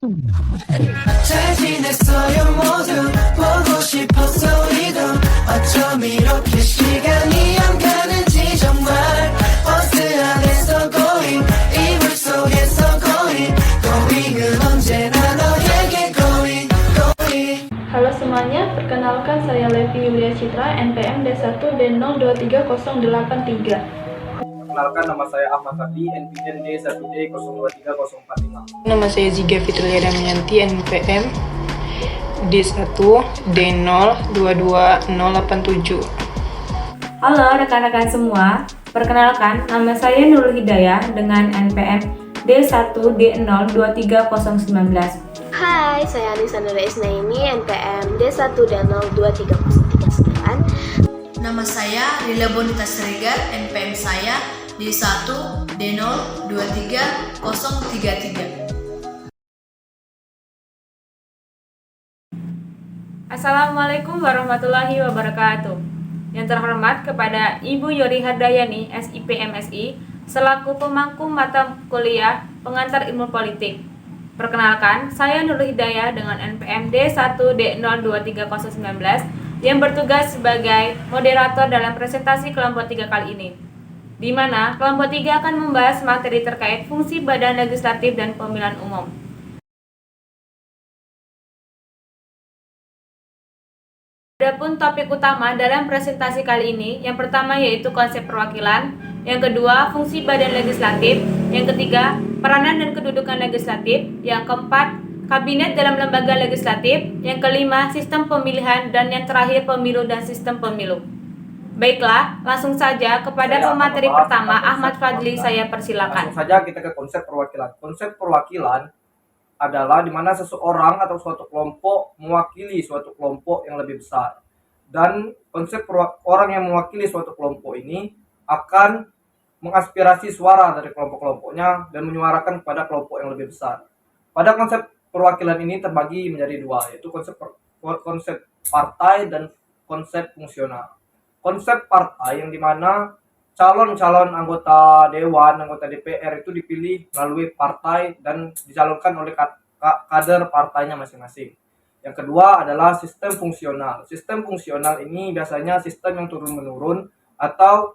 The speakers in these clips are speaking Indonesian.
잘 지냈어요 모두 보고 싶었어 우리도 어쩜 이렇게 시간이 안 가는지 정말 버스 안에서 going 이불 속에서 going은 언제나 너에게 going. Halo semuanya, perkenalkan saya Levi Yulia Citra, NPM D1 D023083. Perkenalkan, nama saya Ahmad Fadli, NPM D1D023045. Nama saya Ziga Fitria Damayanti, NPM D1 D022087. Halo rekan-rekan semua, perkenalkan nama saya Nurul Hidayah dengan NPM D1 D023019. Hai, saya Anissa Nura Isnaini, NPM D1 D023039. Nama saya Lila Bonita Siregar, NPM saya D1 D023033. Assalamualaikum warahmatullahi wabarakatuh. Yang terhormat kepada Ibu Yori Hardayani, SIP MSI, selaku pemangku mata kuliah pengantar ilmu politik. Perkenalkan, saya Nurul Hidayah dengan NPM D1 D023019 yang bertugas sebagai moderator dalam presentasi kelompok 3 kali ini, di mana kelompok 3 akan membahas materi terkait fungsi badan legislatif dan pemilihan umum. Adapun topik utama dalam presentasi kali ini, yang pertama yaitu konsep perwakilan, yang kedua fungsi badan legislatif, yang ketiga peranan dan kedudukan legislatif, yang keempat kabinet dalam lembaga legislatif, yang kelima sistem pemilihan, dan yang terakhir pemilu dan sistem pemilu. Baiklah, langsung saja kepada pemateri pertama, Ahmad Fadli, saya persilakan. Langsung saja kita ke konsep perwakilan. Konsep perwakilan adalah di mana seseorang atau suatu kelompok mewakili suatu kelompok yang lebih besar. Dan konsep orang yang mewakili suatu kelompok ini akan mengaspirasi suara dari kelompok-kelompoknya dan menyuarakan kepada kelompok yang lebih besar. Pada konsep perwakilan ini terbagi menjadi dua, yaitu konsep partai dan konsep fungsional. Konsep partai yang dimana calon-calon anggota dewan, anggota DPR itu dipilih melalui partai dan dicalonkan oleh kader partainya masing-masing. Yang kedua adalah sistem fungsional. Sistem fungsional ini biasanya sistem yang turun-menurun atau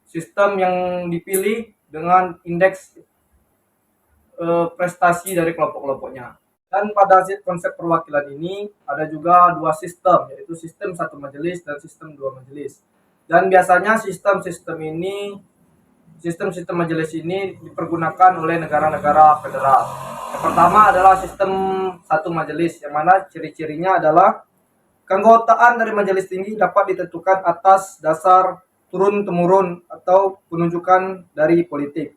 sistem yang dipilih dengan indeks prestasi dari kelompok-kelompoknya. Dan pada konsep perwakilan ini ada juga dua sistem, yaitu sistem satu majelis dan sistem dua majelis. Dan biasanya sistem majelis ini dipergunakan oleh negara-negara federal. Yang pertama adalah sistem satu majelis, yang mana ciri-cirinya adalah keanggotaan dari majelis tinggi dapat ditentukan atas dasar turun-temurun atau penunjukan dari politik,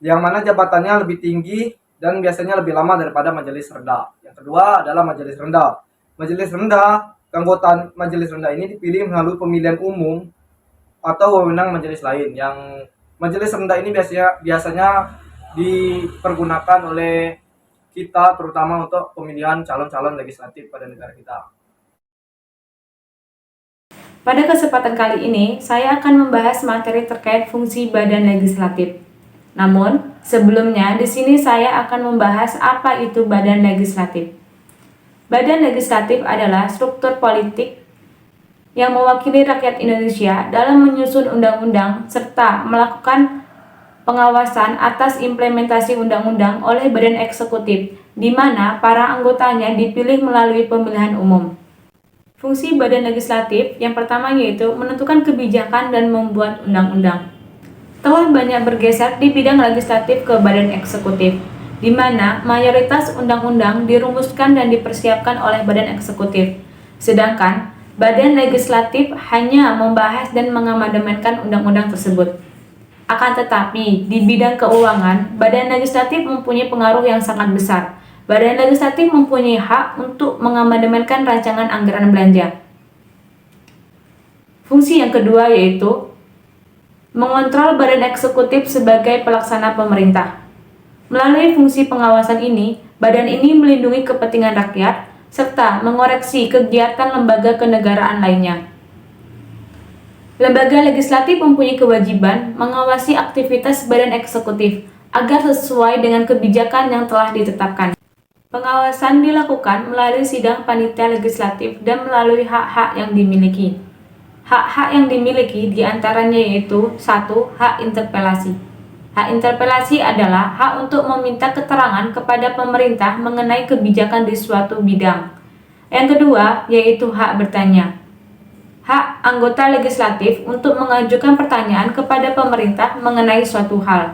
yang mana jabatannya lebih tinggi dan biasanya lebih lama daripada majelis rendah. Yang kedua adalah majelis rendah. Majelis rendah, keanggotaan majelis rendah ini dipilih melalui pemilihan umum atau wewenang majelis lain. Yang majelis rendah ini biasanya dipergunakan oleh kita terutama untuk pemilihan calon-calon legislatif pada negara kita. Pada kesempatan kali ini, saya akan membahas materi terkait fungsi badan legislatif. Namun, sebelumnya di sini saya akan membahas apa itu badan legislatif. Badan legislatif adalah struktur politik yang mewakili rakyat Indonesia dalam menyusun undang-undang serta melakukan pengawasan atas implementasi undang-undang oleh badan eksekutif, di mana para anggotanya dipilih melalui pemilihan umum. Fungsi badan legislatif yang pertama yaitu menentukan kebijakan dan membuat undang-undang. Telah banyak bergeser di bidang legislatif ke badan eksekutif, di mana mayoritas undang-undang dirumuskan dan dipersiapkan oleh badan eksekutif, sedangkan badan legislatif hanya membahas dan mengamandemenkan undang-undang tersebut. Akan tetapi, di bidang keuangan, badan legislatif mempunyai pengaruh yang sangat besar. Badan legislatif mempunyai hak untuk mengamandemenkan rancangan anggaran belanja. Fungsi yang kedua yaitu mengontrol badan eksekutif sebagai pelaksana pemerintah. Melalui fungsi pengawasan ini, badan ini melindungi kepentingan rakyat serta mengoreksi kegiatan lembaga kenegaraan lainnya. Lembaga legislatif mempunyai kewajiban mengawasi aktivitas badan eksekutif agar sesuai dengan kebijakan yang telah ditetapkan. Pengawasan dilakukan melalui sidang panitia legislatif dan melalui hak-hak yang dimiliki. Hak-hak yang dimiliki diantaranya yaitu 1. Hak interpelasi. Hak interpelasi adalah hak untuk meminta keterangan kepada pemerintah mengenai kebijakan di suatu bidang. Yang kedua yaitu hak bertanya. Hak anggota legislatif untuk mengajukan pertanyaan kepada pemerintah mengenai suatu hal.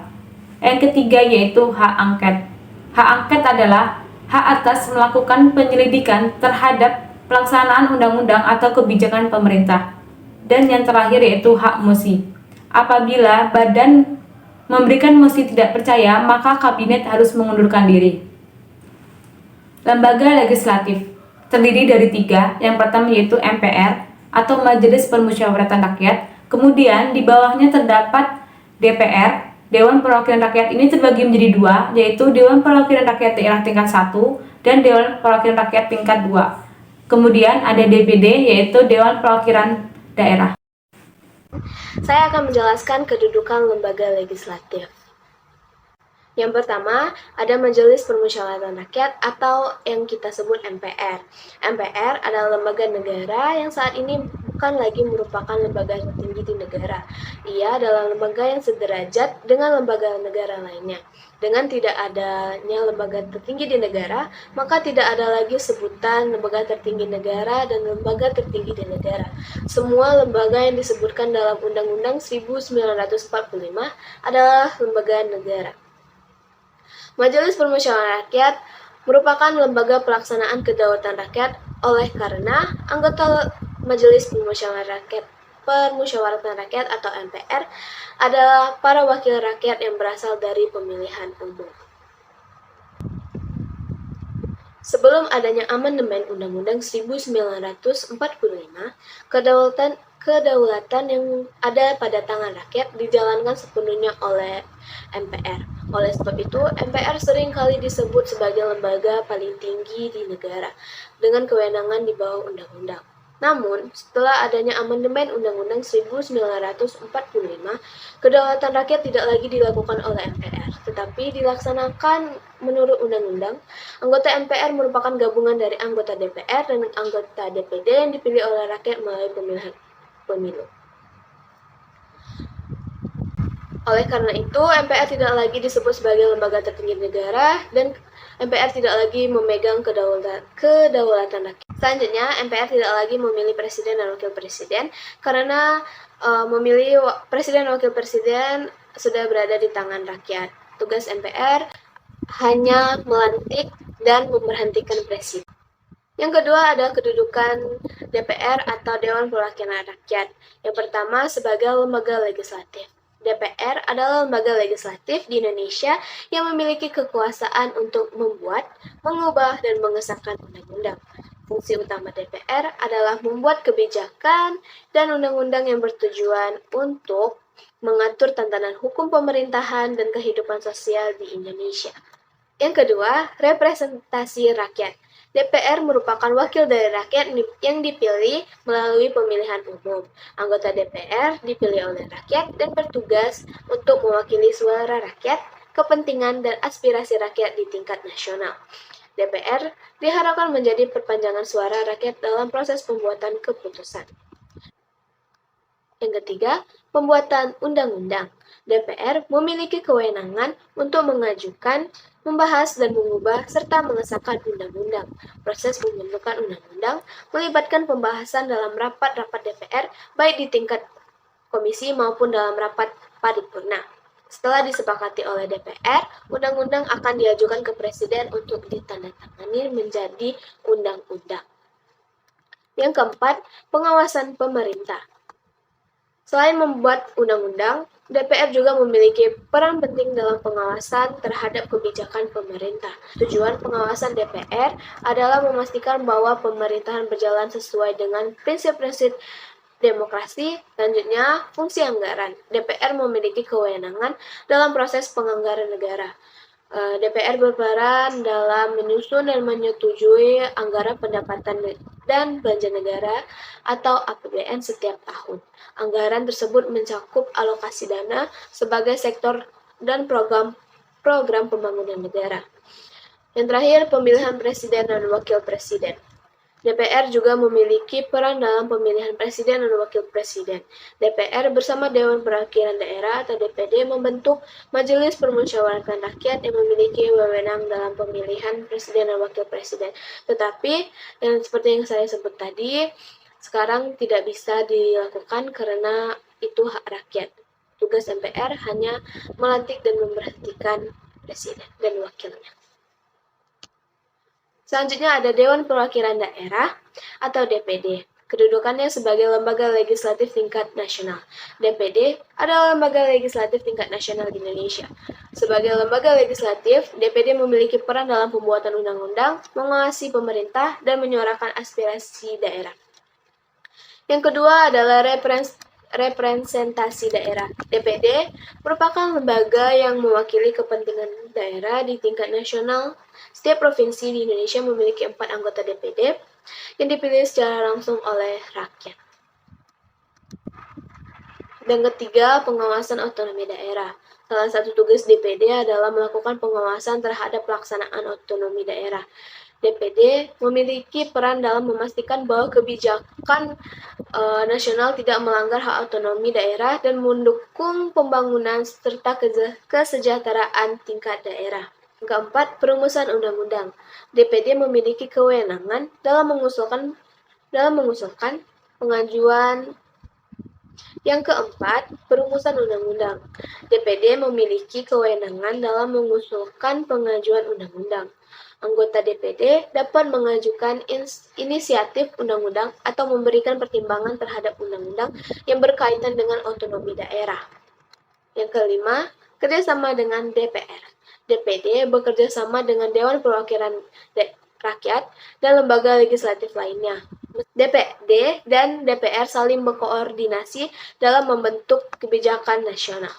Yang ketiga yaitu hak angket. Hak angket adalah hak atas melakukan penyelidikan terhadap pelaksanaan undang-undang atau kebijakan pemerintah. Dan yang terakhir yaitu hak mosi. Apabila badan memberikan mosi tidak percaya, maka kabinet harus mengundurkan diri. Lembaga legislatif terdiri dari 3. Yang pertama yaitu MPR atau Majelis Permusyawaratan Rakyat. Kemudian di bawahnya terdapat DPR. Dewan Perwakilan Rakyat ini terbagi menjadi 2, yaitu Dewan Perwakilan Rakyat Daerah tingkat 1 dan Dewan Perwakilan Rakyat tingkat 2. Kemudian ada DPD, yaitu Dewan Perwakilan Daerah. Saya akan menjelaskan kedudukan lembaga legislatif. Yang pertama, ada Majelis Permusyawaratan Rakyat atau yang kita sebut MPR. MPR adalah lembaga negara yang saat ini bukan lagi merupakan lembaga tertinggi di negara. Ia adalah lembaga yang sederajat dengan lembaga negara lainnya. Dengan tidak adanya lembaga tertinggi di negara, maka tidak ada lagi sebutan lembaga tertinggi negara dan lembaga tertinggi di negara. Semua lembaga yang disebutkan dalam Undang-Undang 1945 adalah lembaga negara. Majelis Permusyawaratan Rakyat merupakan lembaga pelaksanaan kedaulatan rakyat oleh karena anggota Majelis Permusyawaratan Rakyat atau MPR adalah para wakil rakyat yang berasal dari pemilihan umum. Sebelum adanya amandemen Undang-Undang 1945, kedaulatan yang ada pada tangan rakyat dijalankan sepenuhnya oleh MPR. Oleh sebab itu, MPR sering kali disebut sebagai lembaga paling tinggi di negara dengan kewenangan di bawah undang-undang. Namun, setelah adanya amandemen Undang-Undang 1945, kedaulatan rakyat tidak lagi dilakukan oleh MPR, tetapi dilaksanakan menurut undang-undang. Anggota MPR merupakan gabungan dari anggota DPR dan anggota DPD yang dipilih oleh rakyat melalui pemilu. Oleh karena itu, MPR tidak lagi disebut sebagai lembaga tertinggi negara dan MPR tidak lagi memegang kedaulatan rakyat. Selanjutnya, MPR tidak lagi memilih presiden dan wakil presiden karena memilih presiden dan wakil presiden sudah berada di tangan rakyat. Tugas MPR hanya melantik dan memberhentikan presiden. Yang kedua ada kedudukan DPR atau Dewan Perwakilan Rakyat. Yang pertama sebagai lembaga legislatif. DPR adalah lembaga legislatif di Indonesia yang memiliki kekuasaan untuk membuat, mengubah, dan mengesahkan undang-undang. Fungsi utama DPR adalah membuat kebijakan dan undang-undang yang bertujuan untuk mengatur tatanan hukum pemerintahan dan kehidupan sosial di Indonesia. Yang kedua, representasi rakyat. DPR merupakan wakil dari rakyat yang dipilih melalui pemilihan umum. Anggota DPR dipilih oleh rakyat dan bertugas untuk mewakili suara rakyat, kepentingan, dan aspirasi rakyat di tingkat nasional. DPR diharapkan menjadi perpanjangan suara rakyat dalam proses pembuatan keputusan. Yang ketiga, pembuatan undang-undang. DPR memiliki kewenangan untuk mengajukan, membahas dan mengubah serta mengesahkan undang-undang. Proses pembentukan undang-undang melibatkan pembahasan dalam rapat-rapat DPR baik di tingkat komisi maupun dalam rapat paripurna. Setelah disepakati oleh DPR, undang-undang akan diajukan ke Presiden untuk ditandatangani menjadi undang-undang. Yang keempat, pengawasan pemerintah. Selain membuat undang-undang, DPR juga memiliki peran penting dalam pengawasan terhadap kebijakan pemerintah. Tujuan pengawasan DPR adalah memastikan bahwa pemerintahan berjalan sesuai dengan prinsip-prinsip demokrasi. Selanjutnya, fungsi anggaran. DPR memiliki kewenangan dalam proses penganggaran negara. DPR berperan dalam menyusun dan menyetujui anggaran pendapatan dan belanja negara atau APBN setiap tahun. Anggaran tersebut mencakup alokasi dana sebagai sektor dan program pembangunan negara. Yang terakhir, pemilihan presiden dan wakil presiden. DPR juga memiliki peran dalam pemilihan presiden dan wakil presiden. DPR bersama Dewan Perwakilan Daerah atau DPD membentuk Majelis Permusyawaratan Rakyat yang memiliki wewenang dalam pemilihan presiden dan wakil presiden. Tetapi, yang seperti yang saya sebut tadi, sekarang tidak bisa dilakukan karena itu hak rakyat. Tugas MPR hanya melantik dan memberhentikan presiden dan wakilnya. Selanjutnya ada Dewan Perwakilan Daerah atau DPD. Kedudukannya sebagai lembaga legislatif tingkat nasional. DPD adalah lembaga legislatif tingkat nasional di Indonesia. Sebagai lembaga legislatif, DPD memiliki peran dalam pembuatan undang-undang, mengawasi pemerintah, dan menyuarakan aspirasi daerah. Yang kedua adalah representasi daerah. DPD merupakan lembaga yang mewakili kepentingan daerah di tingkat nasional. Setiap provinsi di Indonesia memiliki 4 anggota DPD yang dipilih secara langsung oleh rakyat. Dan ketiga, pengawasan otonomi daerah. Salah satu tugas DPD adalah melakukan pengawasan terhadap pelaksanaan otonomi daerah. DPD memiliki peran dalam memastikan bahwa kebijakan nasional tidak melanggar hak otonomi daerah dan mendukung pembangunan serta kesejahteraan tingkat daerah. Keempat, perumusan undang-undang. DPD memiliki kewenangan dalam mengusulkan pengajuan. Yang keempat, perumusan undang-undang. DPD memiliki kewenangan dalam mengusulkan pengajuan undang-undang. Anggota DPD dapat mengajukan inisiatif undang-undang atau memberikan pertimbangan terhadap undang-undang yang berkaitan dengan otonomi daerah. Yang kelima, kerjasama dengan DPR. DPD bekerja sama dengan Dewan Perwakilan Rakyat dan lembaga legislatif lainnya. DPD dan DPR saling berkoordinasi dalam membentuk kebijakan nasional.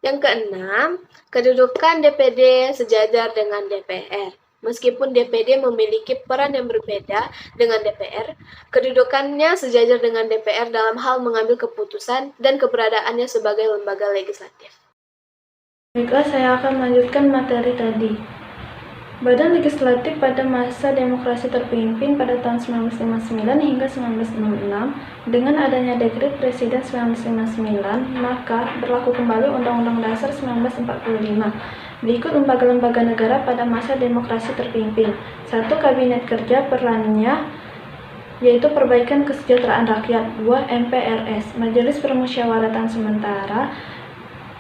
Yang keenam, kedudukan DPD sejajar dengan DPR. Meskipun DPD memiliki peran yang berbeda dengan DPR, kedudukannya sejajar dengan DPR dalam hal mengambil keputusan dan keberadaannya sebagai lembaga legislatif. Baiklah, saya akan melanjutkan materi tadi. Badan legislatif pada masa demokrasi terpimpin pada tahun 1959 hingga 1966, dengan adanya Dekret Presiden 1959, maka berlaku kembali Undang-Undang Dasar 1945. Berikut lembaga-lembaga negara pada masa demokrasi terpimpin. 1. Kabinet Kerja, perannya yaitu perbaikan kesejahteraan rakyat. 2. MPRS, Majelis Permusyawaratan Sementara.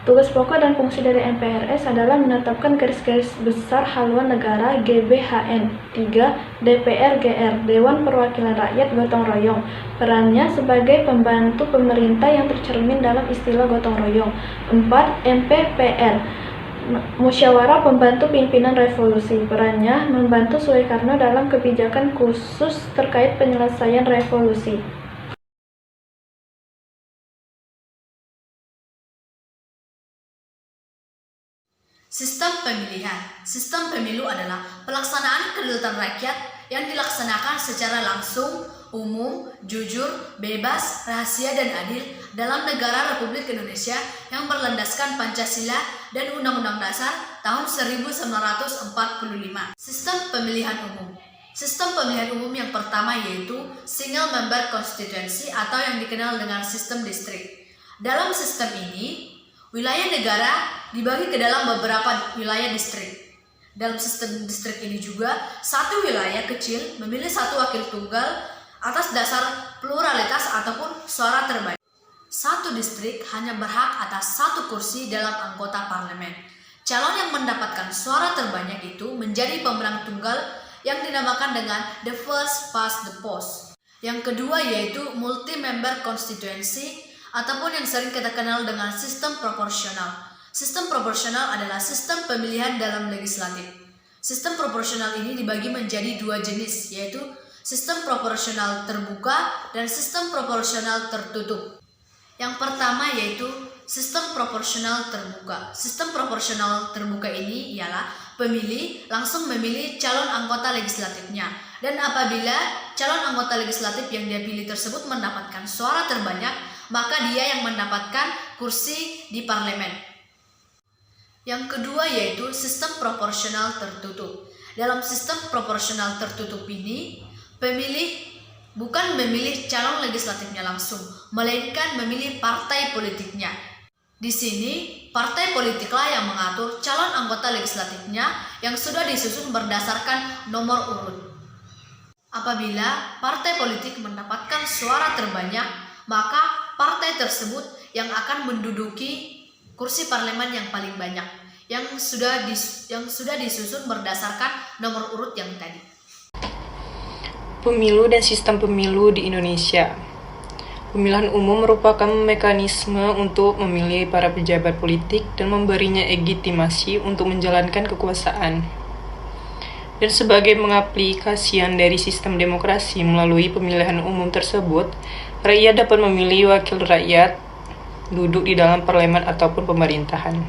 Tugas pokok dan fungsi dari MPRS adalah menetapkan garis-garis besar haluan negara GBHN. 3. DPR-GR, Dewan Perwakilan Rakyat Gotong Royong. Perannya sebagai pembantu pemerintah yang tercermin dalam istilah gotong royong. 4. MPPR, Musyawarah Pembantu Pimpinan Revolusi. Perannya membantu Soekarno dalam kebijakan khusus terkait penyelesaian revolusi. Sistem pemilihan. Sistem pemilu adalah pelaksanaan kedaulatan rakyat yang dilaksanakan secara langsung, umum, jujur, bebas, rahasia, dan adil dalam negara Republik Indonesia yang berlandaskan Pancasila dan Undang-Undang Dasar tahun 1945. Sistem pemilihan umum. Sistem pemilihan umum yang pertama yaitu single member constituency atau yang dikenal dengan sistem distrik. Dalam sistem ini, wilayah negara dibagi ke dalam beberapa wilayah distrik. Dalam sistem distrik ini juga, satu wilayah kecil memilih satu wakil tunggal atas dasar pluralitas ataupun suara terbanyak. Satu distrik hanya berhak atas satu kursi dalam anggota parlemen. Calon yang mendapatkan suara terbanyak itu menjadi pemenang tunggal yang dinamakan dengan the first past the post. Yang kedua yaitu multi-member constituency ataupun yang sering kita kenal dengan sistem proporsional. Sistem proporsional adalah sistem pemilihan dalam legislatif. Sistem proporsional ini dibagi menjadi dua jenis, yaitu sistem proporsional terbuka dan sistem proporsional tertutup. Yang pertama yaitu sistem proporsional terbuka. Sistem proporsional terbuka ini ialah pemilih langsung memilih calon anggota legislatifnya. Dan apabila calon anggota legislatif yang dia pilih tersebut mendapatkan suara terbanyak, maka dia yang mendapatkan kursi di parlemen. Yang kedua yaitu sistem proporsional tertutup. Dalam sistem proporsional tertutup ini, pemilih bukan memilih calon legislatifnya langsung, melainkan memilih partai politiknya. Di sini, partai politiklah yang mengatur calon anggota legislatifnya yang sudah disusun berdasarkan nomor urut. Apabila partai politik mendapatkan suara terbanyak, maka partai tersebut yang akan menduduki kursi parlemen yang paling banyak, yang sudah disusun berdasarkan nomor urut yang tadi. Pemilu dan sistem pemilu di Indonesia. Pemilihan umum merupakan mekanisme untuk memilih para pejabat politik dan memberinya legitimasi untuk menjalankan kekuasaan. Dan sebagai pengaplikasian dari sistem demokrasi melalui pemilihan umum tersebut, rakyat dapat memilih wakil rakyat duduk di dalam parlemen ataupun pemerintahan.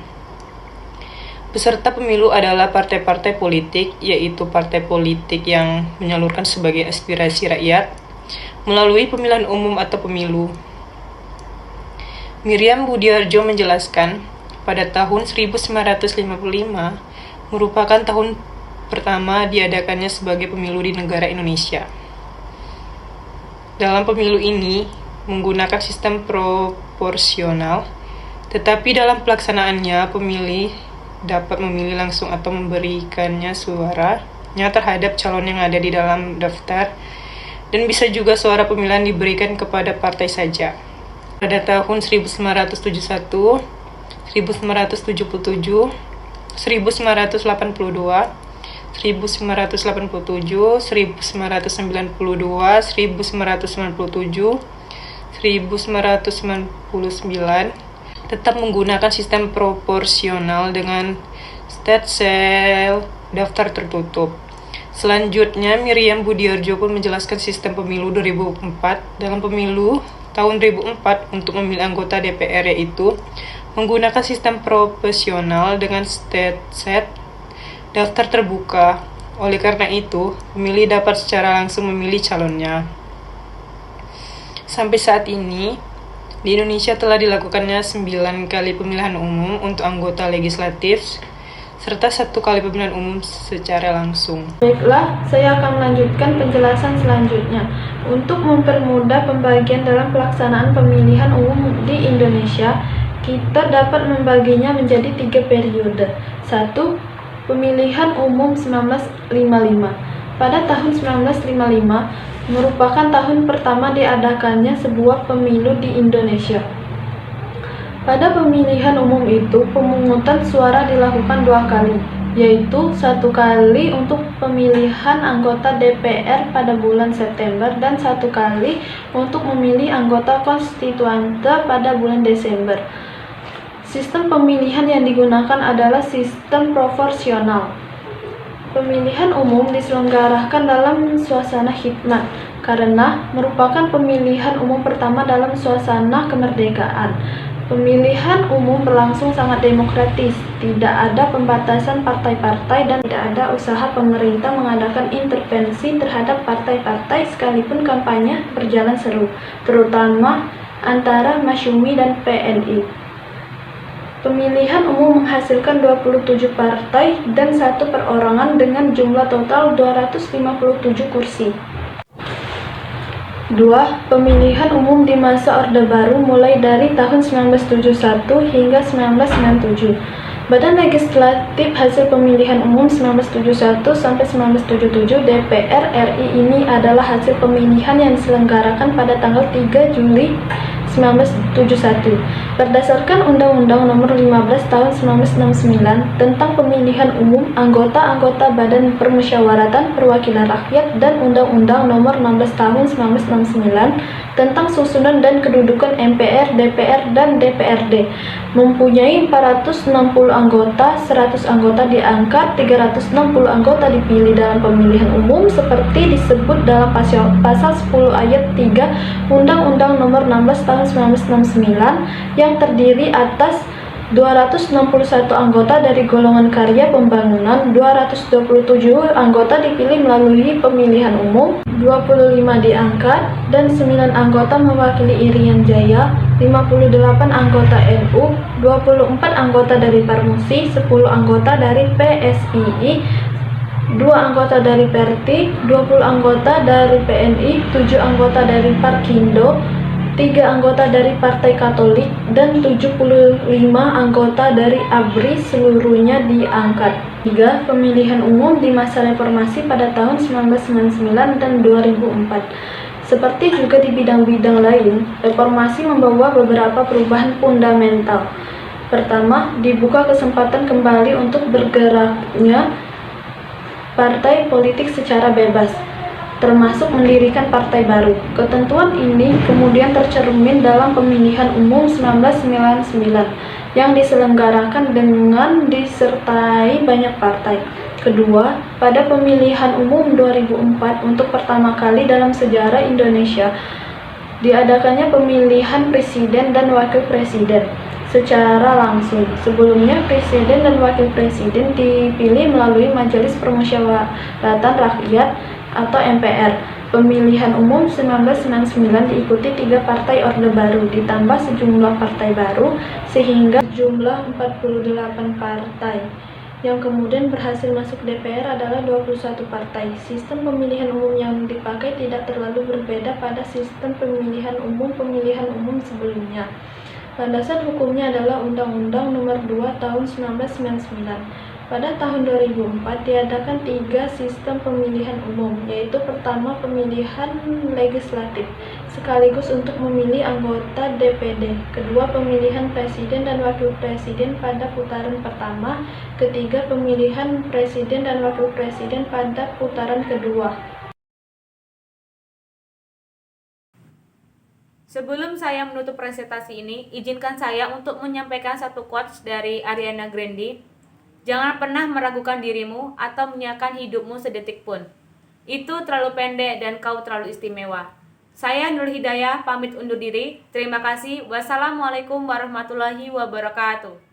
Peserta pemilu adalah partai-partai politik, yaitu partai politik yang menyalurkan sebagai aspirasi rakyat melalui pemilihan umum atau pemilu. Miriam Budiarjo menjelaskan, pada tahun 1955 merupakan tahun pertama diadakannya sebagai pemilu di negara Indonesia. Dalam pemilu ini menggunakan sistem proporsional, tetapi dalam pelaksanaannya pemilih dapat memilih langsung atau memberikannya suaranya terhadap calon yang ada di dalam daftar, dan bisa juga suara pemilihan diberikan kepada partai saja. Pada tahun 1971, 1977, 1982, 1987, 1992, 1997, 1999 tetap menggunakan sistem proporsional dengan state sale daftar tertutup. Selanjutnya, Miriam Budiarjo pun menjelaskan sistem pemilu 2004. Dalam pemilu tahun 2004 untuk memilih anggota DPR yaitu menggunakan sistem proporsional dengan state set daftar terbuka. Oleh karena itu, pemilih dapat secara langsung memilih calonnya. Sampai saat ini, di Indonesia telah dilakukannya 9 kali pemilihan umum untuk anggota legislatif, serta 1 kali pemilihan umum secara langsung. Baiklah, saya akan melanjutkan penjelasan selanjutnya. Untuk mempermudah pembagian dalam pelaksanaan pemilihan umum di Indonesia, kita dapat membaginya menjadi 3 periode. 1. Pemilihan umum 1955. Pada tahun 1955, merupakan tahun pertama diadakannya sebuah pemilu di Indonesia. Pada pemilihan umum itu, pemungutan suara dilakukan 2 kali, yaitu 1 kali untuk pemilihan anggota DPR pada bulan September dan 1 kali untuk memilih anggota konstituante pada bulan Desember. Sistem pemilihan yang digunakan adalah sistem proporsional. Pemilihan umum diselenggarakan dalam suasana khidmat karena merupakan pemilihan umum pertama dalam suasana kemerdekaan. Pemilihan umum berlangsung sangat demokratis, tidak ada pembatasan partai-partai dan tidak ada usaha pemerintah mengadakan intervensi terhadap partai-partai sekalipun kampanye berjalan seru, terutama antara Masyumi dan PNI. Pemilihan umum menghasilkan 27 partai dan 1 perorangan dengan jumlah total 257 kursi. 2. Pemilihan umum di masa Orde Baru mulai dari tahun 1971 hingga 1997. Badan Legislatif hasil pemilihan umum 1971 sampai 1977 DPR RI ini adalah hasil pemilihan yang diselenggarakan pada tanggal 3 Juli 1971 berdasarkan Undang-Undang Nomor 15 Tahun 1969 tentang Pemilihan Umum Anggota-anggota Badan Permusyawaratan Perwakilan Rakyat dan Undang-Undang Nomor 16 Tahun 1969 tentang Susunan dan Kedudukan MPR, DPR, dan DPRD. Mempunyai 460 anggota, 100 anggota diangkat, 360 anggota dipilih dalam pemilihan umum seperti disebut dalam pasal 10 ayat 3 Undang-Undang Nomor 16 Tahun 1969 yang terdiri atas 261 anggota dari golongan karya pembangunan, 227 anggota dipilih melalui pemilihan umum, 25 diangkat, dan 9 anggota mewakili Irian Jaya, 58 anggota NU, 24 anggota dari Parmusi, 10 anggota dari PSII, 2 anggota dari Perti, 20 anggota dari PNI, 7 anggota dari Parkindo, 3 anggota dari Partai Katolik, dan 75 anggota dari ABRI seluruhnya diangkat. 3. Pemilihan umum di masa reformasi pada tahun 1999 dan 2004. Seperti juga di bidang-bidang lain, reformasi membawa beberapa perubahan fundamental. Pertama, dibuka kesempatan kembali untuk bergeraknya partai politik secara bebas, termasuk mendirikan partai baru. Ketentuan ini kemudian tercermin dalam pemilihan umum 1999 yang diselenggarakan dengan disertai banyak partai. Kedua, pada pemilihan umum 2004 untuk pertama kali dalam sejarah Indonesia, diadakannya pemilihan presiden dan wakil presiden secara langsung. Sebelumnya, presiden dan wakil presiden dipilih melalui Majelis Permusyawaratan Rakyat atau MPR. Pemilihan umum 1999 diikuti 3 partai Orde Baru ditambah sejumlah partai baru sehingga jumlah 48 partai. Yang kemudian berhasil masuk DPR adalah 21 partai. Sistem pemilihan umum yang dipakai tidak terlalu berbeda pada sistem pemilihan umum sebelumnya. Landasan hukumnya adalah Undang-Undang Nomor 2 Tahun 1999. Pada tahun 2004 diadakan 3 sistem pemilihan umum, yaitu pertama pemilihan legislatif, sekaligus untuk memilih anggota DPD, kedua pemilihan presiden dan wakil presiden pada putaran pertama, ketiga pemilihan presiden dan wakil presiden pada putaran kedua. Sebelum saya menutup presentasi ini, izinkan saya untuk menyampaikan satu quotes dari Ariana Grande. Jangan pernah meragukan dirimu atau menyiapkan hidupmu sedetik pun. Itu terlalu pendek dan kau terlalu istimewa. Saya Nur Hidayah, pamit undur diri. Terima kasih. Wassalamualaikum warahmatullahi wabarakatuh.